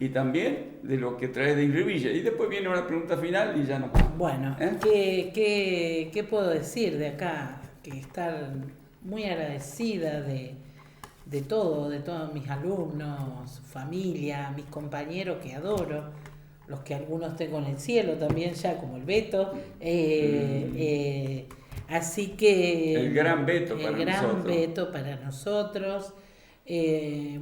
y también de lo que traes de Inrivilla? Y después viene una pregunta final y ya nos vamos. Bueno, ¿qué puedo decir de acá? Que estar muy agradecida de todos mis alumnos, su familia, mis compañeros que adoro, los que algunos tengo en el cielo también ya, como el Beto. Así que... El gran Beto para nosotros. El gran Beto para nosotros.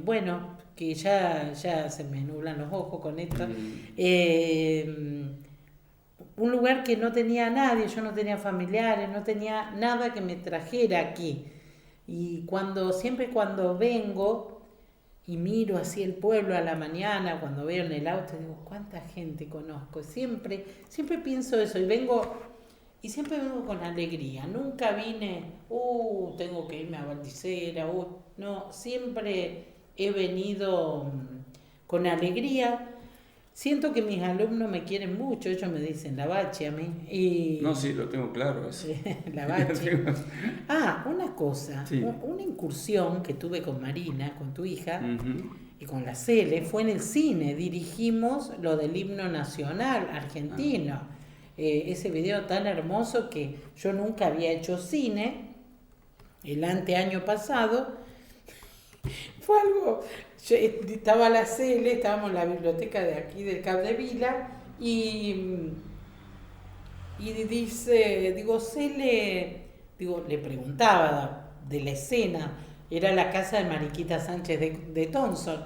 Bueno, que ya se me nublan los ojos con esto. Un lugar que no tenía a nadie, yo no tenía familiares, no tenía nada que me trajera aquí. Y siempre cuando vengo y miro así el pueblo a la mañana, cuando veo en el auto, digo, ¿cuánta gente conozco? Siempre pienso eso y siempre vengo con alegría. Nunca vine, tengo que irme a Valdicera, no, siempre he venido con alegría. Siento que mis alumnos me quieren mucho, ellos me dicen la Bachi a mí. No, sí, lo tengo claro eso. La Bachi. Una cosa, Sí. Una incursión que tuve con Marina, con tu hija, Ujú. y con la Cele, fue en el cine. Dirigimos lo del himno nacional argentino. Ese video tan hermoso que yo nunca había hecho cine, el anteaño pasado. Fue algo... Estaba la Cele, estábamos en la biblioteca de aquí del Capdevila y dice, Cele, le preguntaba de la escena, era la casa de Mariquita Sánchez de Thompson.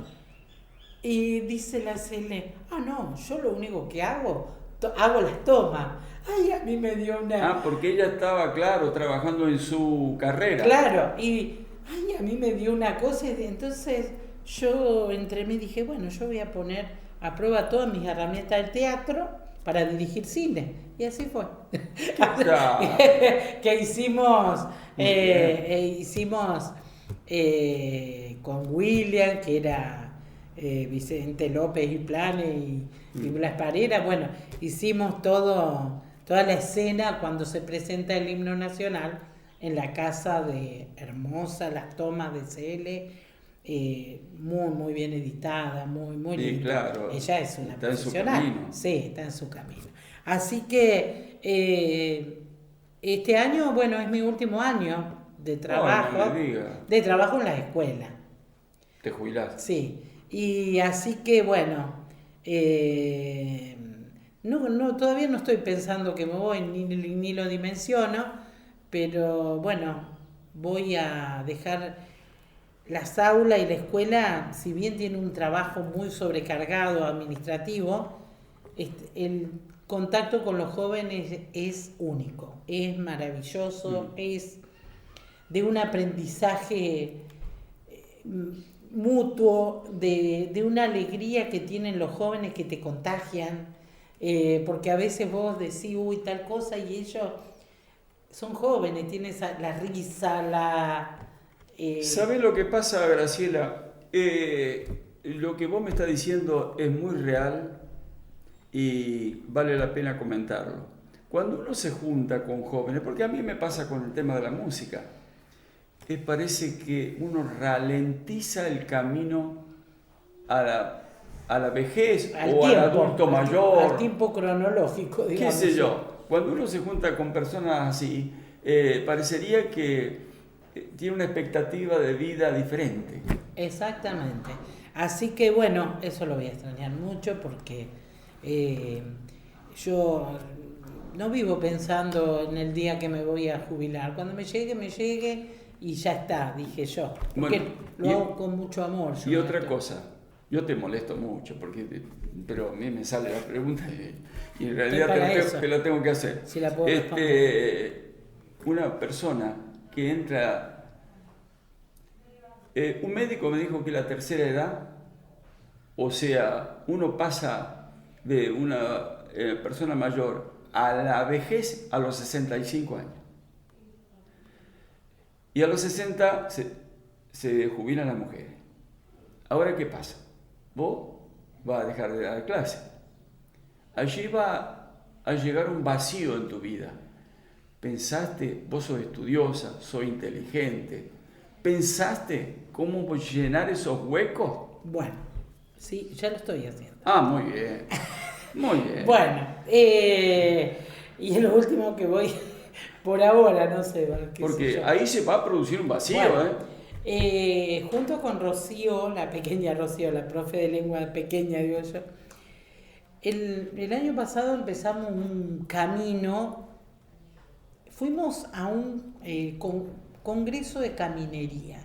Y dice la Cele, no, yo lo único que hago las tomas. Ay, a mí me dio una... porque ella estaba, claro, trabajando en su carrera. Claro, y a mí me dio una cosa, y entonces yo entre mí dije, bueno, yo voy a poner a prueba todas mis herramientas del teatro para dirigir cine. Y así fue. Que hicimos con William, que era Vicente López y Planes y Blas Parera. Bueno, hicimos toda la escena cuando se presenta el himno nacional en la casa de Hermosa, las tomas de CL, muy bien editada, muy sí, linda. Claro. Ella es una está profesional. En su camino. Sí, está en su camino. Así que este año, bueno, es mi último año de trabajo. No me diga. De trabajo en la escuela. ¿Te jubilás? Sí. Y así que, bueno, todavía no estoy pensando que me voy, ni lo dimensiono, pero bueno, voy a dejar las aulas y la escuela, si bien tiene un trabajo muy sobrecargado administrativo, el contacto con los jóvenes es único, es maravilloso, es de un aprendizaje mutuo, de una alegría que tienen los jóvenes que te contagian, porque a veces vos decís, tal cosa, y ellos son jóvenes, tienen la risa, ¿Sabés lo que pasa, Graciela? Lo que vos me estás diciendo es muy real y vale la pena comentarlo. Cuando uno se junta con jóvenes, porque a mí me pasa con el tema de la música, parece que uno ralentiza el camino a la vejez o al adulto mayor. Al tiempo cronológico, digamos. ¿Qué sé yo? Cuando uno se junta con personas así, parecería que tiene una expectativa de vida diferente. Exactamente. Así que bueno, eso lo voy a extrañar mucho porque yo no vivo pensando en el día que me voy a jubilar. Cuando me llegue y ya está, dije yo. Porque lo hago con mucho amor. Y otra cosa, yo te molesto mucho, pero a mí me sale la pregunta y en realidad te la tengo que hacer. Si la puedo responder. Una persona que entra, un médico me dijo que la tercera edad, o sea, uno pasa de una persona mayor a la vejez a los 65 años. Y a los 60 se jubilan las mujeres. Ahora, ¿qué pasa? Vos vas a dejar de dar clase. Allí va a llegar un vacío en tu vida. ¿Pensaste? Vos sos estudiosa, sos inteligente. ¿Pensaste cómo llenar esos huecos? Bueno, sí, ya lo estoy haciendo. Muy bien. Muy bien. Bueno, y lo último que voy, por ahora, no sé. Porque ahí se va a producir un vacío, bueno, junto con Rocío, la pequeña Rocío, la profe de lengua pequeña, digo yo, el año pasado empezamos un camino. Fuimos a un congreso de caminería.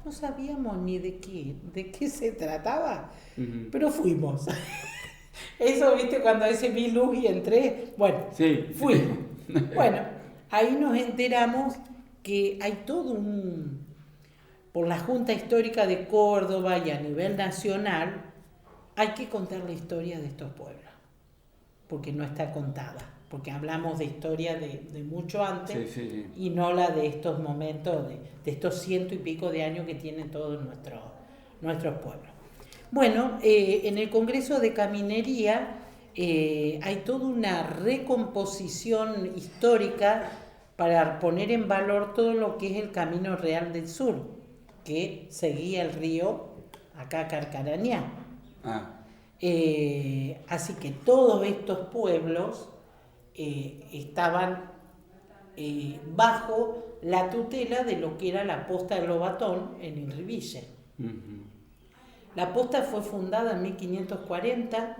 No sabíamos ni de qué se trataba, pero fuimos. Eso, viste, cuando ese vi luz y entré, bueno, sí. Fuimos. Bueno, ahí nos enteramos que hay todo por la Junta Histórica de Córdoba y a nivel nacional, hay que contar la historia de estos pueblos, porque no está contada. Porque hablamos de historia de mucho antes, sí. Y no la de estos momentos, de estos 100 y pico de años que tienen todos nuestros pueblos. Bueno, en el Congreso de Caminería hay toda una recomposición histórica para poner en valor todo lo que es el Camino Real del Sur, que seguía el río acá Carcarañá. Así que todos estos pueblos estaban bajo la tutela de lo que era la posta de Lobatón en Inriville. La posta fue fundada en 1540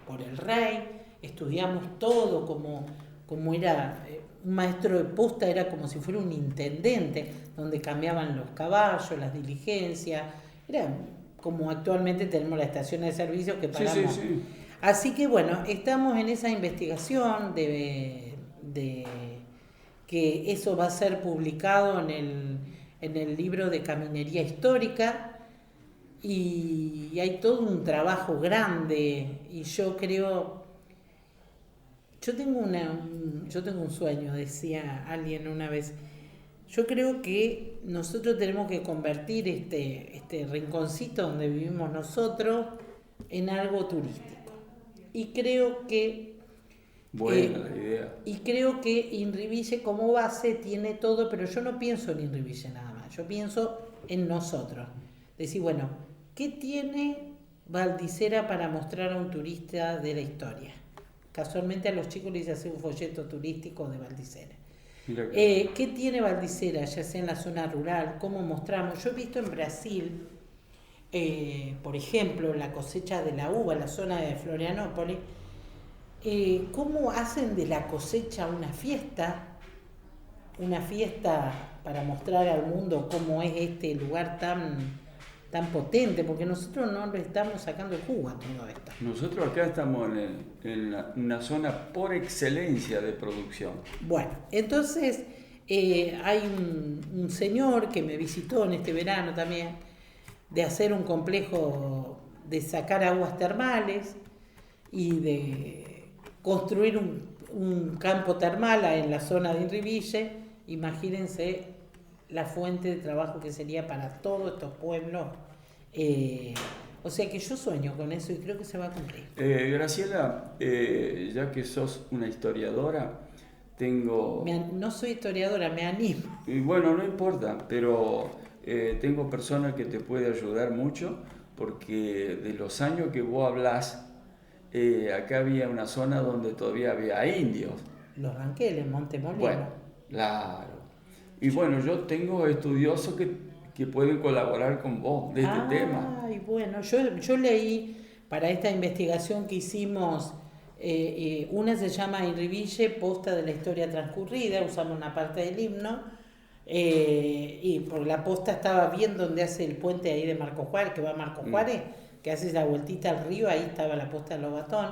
por el rey. Estudiamos todo como era un maestro de posta era como si fuera un intendente, donde cambiaban los caballos, las diligencias, era como actualmente tenemos las estaciones de servicio que pagamos. Sí. Así que bueno, estamos en esa investigación de que eso va a ser publicado en el libro de Caminería Histórica, y hay todo un trabajo grande, y yo creo, yo tengo un sueño, decía alguien una vez. Yo creo que nosotros tenemos que convertir este rinconcito donde vivimos nosotros en algo turístico. Y creo que Buena la idea. Y creo que Inriville como base tiene todo, pero yo no pienso en Inriville nada más, yo pienso en nosotros. Decir, bueno, ¿qué tiene Valdicera para mostrar a un turista de la historia? Casualmente a los chicos les hace un folleto turístico de Valdicera. ¿Qué tiene Valdicera, ya sea en la zona rural? ¿Cómo mostramos? Yo he visto en Brasil, por ejemplo, la cosecha de la uva, en la zona de Florianópolis, cómo hacen de la cosecha una fiesta para mostrar al mundo cómo es este lugar tan potente, porque nosotros no le estamos sacando el jugo a todo esto. Nosotros acá estamos en una zona por excelencia de producción. Bueno, entonces hay un señor que me visitó en este verano también, de hacer un complejo de sacar aguas termales y de construir un campo termal en la zona de Inriville. Imagínense la fuente de trabajo que sería para todos estos pueblos. O sea que yo sueño con eso y creo que se va a cumplir. Graciela, ya que sos una historiadora, No soy historiadora, me animo. Y bueno, no importa, pero tengo personas que te pueden ayudar mucho, porque de los años que vos hablás, acá había una zona donde todavía había indios. Los Ranqueles, Montemolino. Bueno, claro. Y bueno, yo tengo estudiosos que pueden colaborar con vos de este tema. Ay, bueno, yo leí para esta investigación que hicimos, una se llama Inriville, posta de la historia transcurrida, usamos una parte del himno, y por la posta estaba bien donde hace el puente ahí de Marcos Juárez, que va a Marcos Juárez, que hace esa vueltita al río, ahí estaba la posta de Lobatón.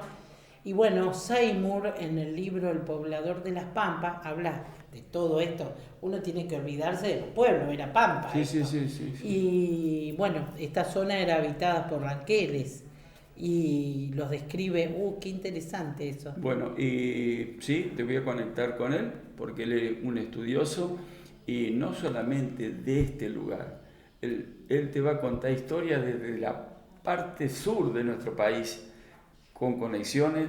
Y bueno, Seymour en el libro El poblador de las Pampas habla de todo esto. Uno tiene que olvidarse de los pueblos, era Pampa. Sí. Y bueno, esta zona era habitada por ranqueles y los describe. Qué interesante eso. Bueno, y sí, te voy a conectar con él porque él es un estudioso y no solamente de este lugar. Él te va a contar historias desde la parte sur de nuestro país, con conexiones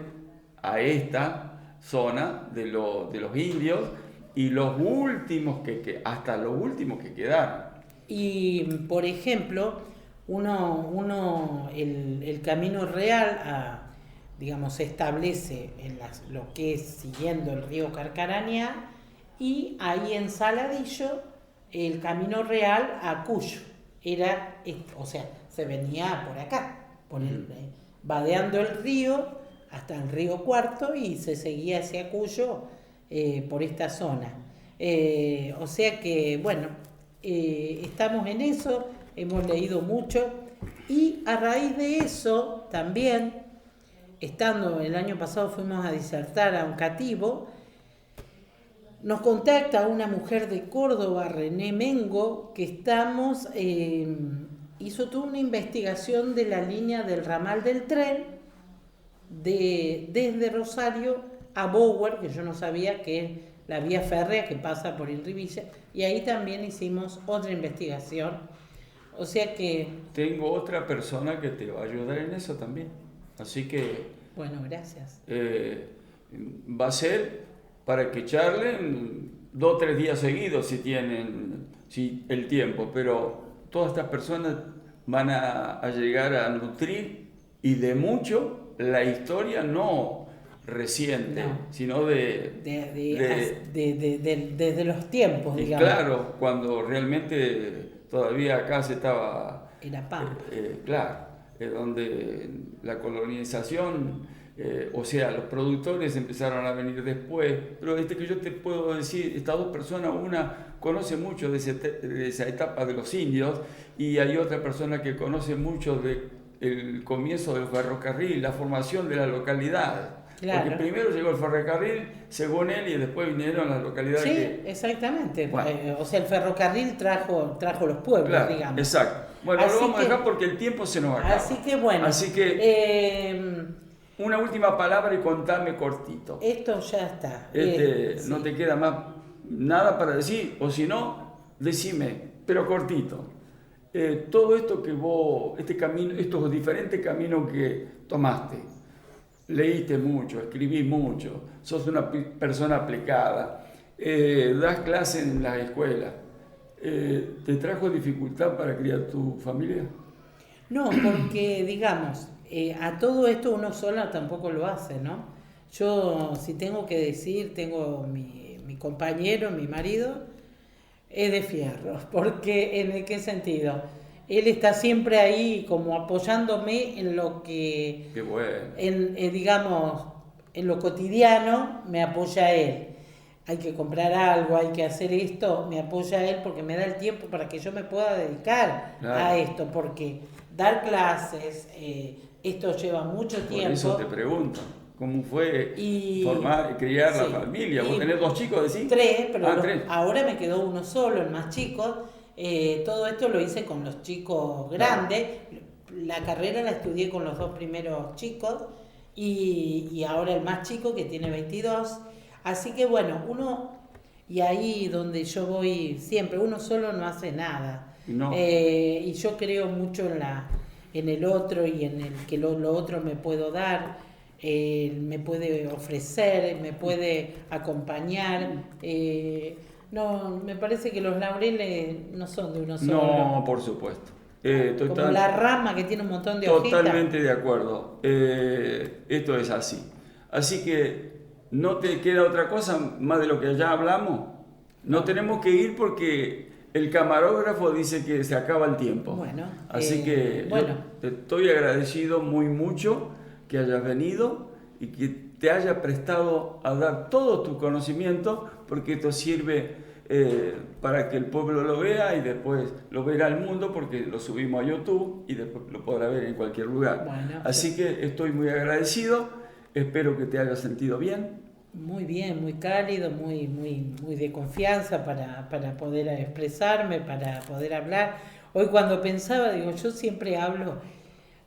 a esta zona de los indios y los últimos hasta los últimos que quedaron. Y por ejemplo, el camino real digamos, se establece en lo que es siguiendo el río Carcarañá, y ahí en Saladillo el camino real a Cuyo era, o sea, se venía por acá, vadeando el río hasta el río Cuarto y se seguía hacia Cuyo por esta zona. O sea que, bueno, estamos en eso, hemos leído mucho y a raíz de eso también, el año pasado fuimos a disertar a un cativo, nos contacta una mujer de Córdoba, René Mengo, que hizo toda una investigación de la línea del ramal del tren desde Rosario a Bower, que yo no sabía que es la vía férrea que pasa por Inriville, y ahí también hicimos otra investigación. O sea que... Tengo otra persona que te va a ayudar en eso también. Así que... Bueno, gracias. Va a ser para que charlen 2 o 3 días seguidos si tienen el tiempo, pero todas estas personas van a llegar a nutrir y de mucho la historia no reciente, sino desde los tiempos, digamos. Claro, cuando realmente todavía acá se estaba... Era Pampa. Claro, donde la colonización o sea, los productores empezaron a venir después, pero que yo te puedo decir, estas dos personas, una conoce mucho de esa etapa de los indios y hay otra persona que conoce mucho del comienzo del ferrocarril, la formación de la localidad. Claro. Porque primero llegó el ferrocarril, según él, y después vinieron las localidades. Sí, exactamente. Bueno. O sea, el ferrocarril trajo los pueblos, Claro, digamos. exacto. Bueno, Así lo vamos a que- dejar porque el tiempo se nos acaba. Así que bueno. Así que una última palabra y contame cortito. Esto ya está. Sí. No te queda más nada para decir, o si no, decime, pero cortito. Todo esto que vos, este camino, estos diferentes caminos que tomaste, leíste mucho, escribís mucho, sos una persona aplicada, das clases en las escuelas, ¿te trajo dificultad para criar tu familia? No, porque digamos, a todo esto uno sola tampoco lo hace, ¿no? Yo, si tengo que decir, tengo mi compañero, mi marido, es de fierro, porque ¿en qué sentido? Él está siempre ahí como apoyándome en lo que, Qué bueno. digamos, en lo cotidiano me apoya él. Hay que comprar algo, hay que hacer esto, me apoya él porque me da el tiempo para que yo me pueda dedicar a esto, porque dar clases, esto lleva mucho tiempo. Por eso te pregunto, ¿cómo fue formar y criar la Sí. familia? ¿Vos tenés 2 chicos, decís? 3, pero 3. ahora me quedó uno solo, el más chico. Todo esto lo hice con los chicos grandes. La carrera la estudié con los 2 primeros chicos y ahora el más chico que tiene 22. Así que bueno, y ahí donde yo voy siempre, uno solo no hace nada. No. Y yo creo mucho en el otro y en el que lo otro me puedo dar. Me puede ofrecer, me puede acompañar. No, me parece que los laureles no son de uno solo. No, por supuesto. Como la rama que tiene un montón de hojitas. Totalmente de acuerdo. Esto es así. Así que no te queda otra cosa más de lo que ya hablamos. No tenemos que ir porque el camarógrafo dice que se acaba el tiempo. Bueno, así que bueno. yo te estoy agradecido mucho que hayas venido y que te haya prestado a dar todo tu conocimiento, porque esto sirve para que el pueblo lo vea y después lo verá el mundo, porque lo subimos a YouTube y después lo podrá ver en cualquier lugar. Bueno, así que estoy muy agradecido, espero que te hayas sentido bien. Muy bien, muy cálido, muy de confianza para poder expresarme, para poder hablar. Hoy cuando pensaba, digo, yo siempre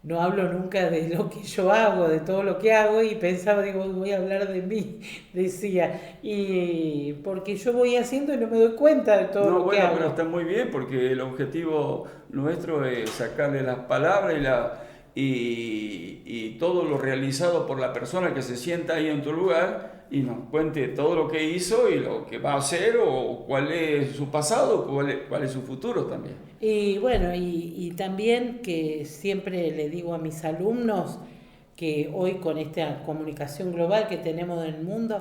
no hablo nunca de lo que yo hago, de todo lo que hago, y pensaba, digo, voy a hablar de mí, decía, y porque yo voy haciendo y no me doy cuenta de todo lo que hago. Pero está muy bien, porque el objetivo nuestro es sacarle las palabras y todo lo realizado por la persona que se sienta ahí en tu lugar y nos cuente todo lo que hizo y lo que va a hacer, o cuál es su pasado, cuál es su futuro también. Y bueno, y también que siempre le digo a mis alumnos que hoy con esta comunicación global que tenemos en el mundo,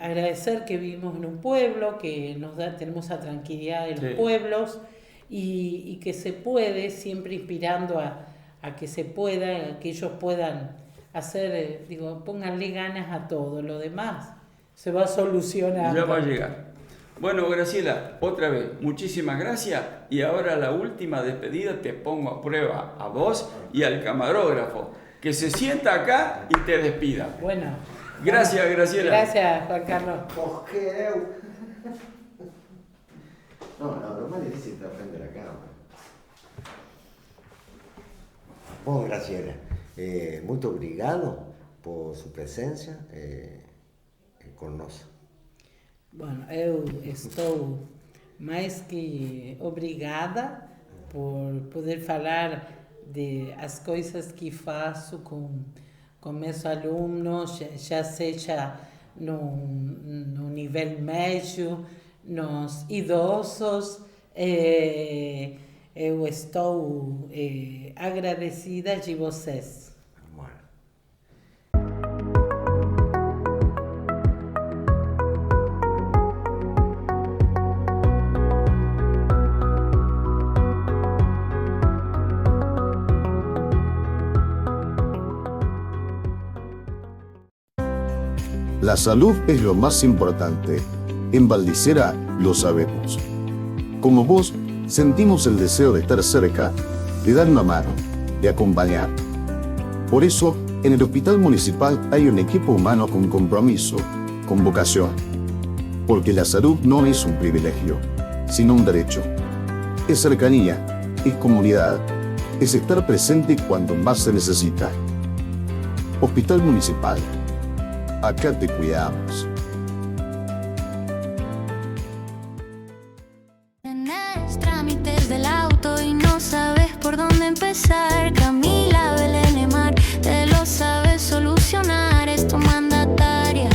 agradecer que vivimos en un pueblo, que tenemos la tranquilidad de los pueblos y que se puede, siempre inspirando a que se pueda, a que ellos puedan hacer, pónganle ganas a todo, lo demás se va a solucionar. Ya va a llegar. Bueno, Graciela, otra vez, muchísimas gracias. Y ahora la última despedida te pongo a prueba a vos y al camarógrafo, que se sienta acá y te despida. Bueno. Gracias, Graciela. Gracias, Juan Carlos. No, lo más difícil está frente a la cámara. Bom, Graciela, muito obrigado por sua presença conosco. Bueno, eu estou mais que obrigada por poder falar de as coisas que faço com meus alunos, já seja no nível médio, nos idosos. Eu estou agradecida de vocês. La salud es lo más importante. En Valdicera lo sabemos. Como vos, sentimos el deseo de estar cerca, de dar una mano, de acompañar. Por eso, en el Hospital Municipal hay un equipo humano con compromiso, con vocación. Porque la salud no es un privilegio, sino un derecho. Es cercanía, es comunidad, es estar presente cuando más se necesita. Hospital Municipal. Acá te cuidamos. Tenés trámites del auto y no sabes por dónde empezar. Camila Belén Emar te lo sabe solucionar. Es tu mandataria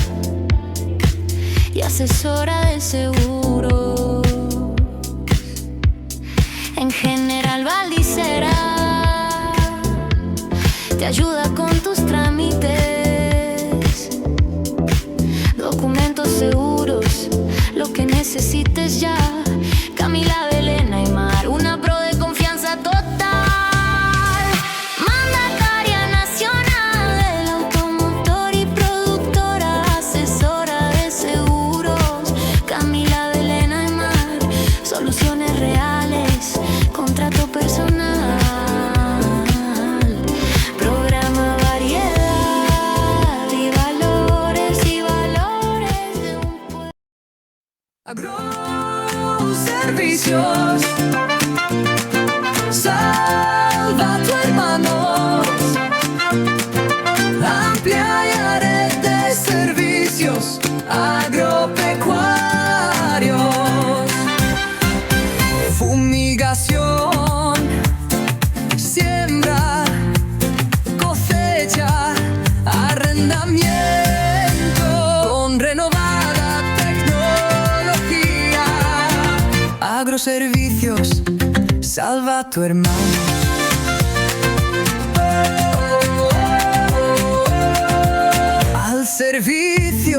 y asesora de seguros. En General Valdicera te ayuda con tus trámites, documentos seguros, lo que necesites ya. Camila Belén Aymar, una pro de confianza total. Mandataria nacional del automotor y productora, asesora de seguros. Camila Belén Aymar, soluciones reales, contrato personal. Programa variedad y valores de un pueblo. Agroservicios, salva a tu hermano. Amplia red de servicios agropecuarios. Fumigación, siembra, cosecha, arrendamiento con renovada tecnología. Agroservicios, salva a tu hermano. Al servicio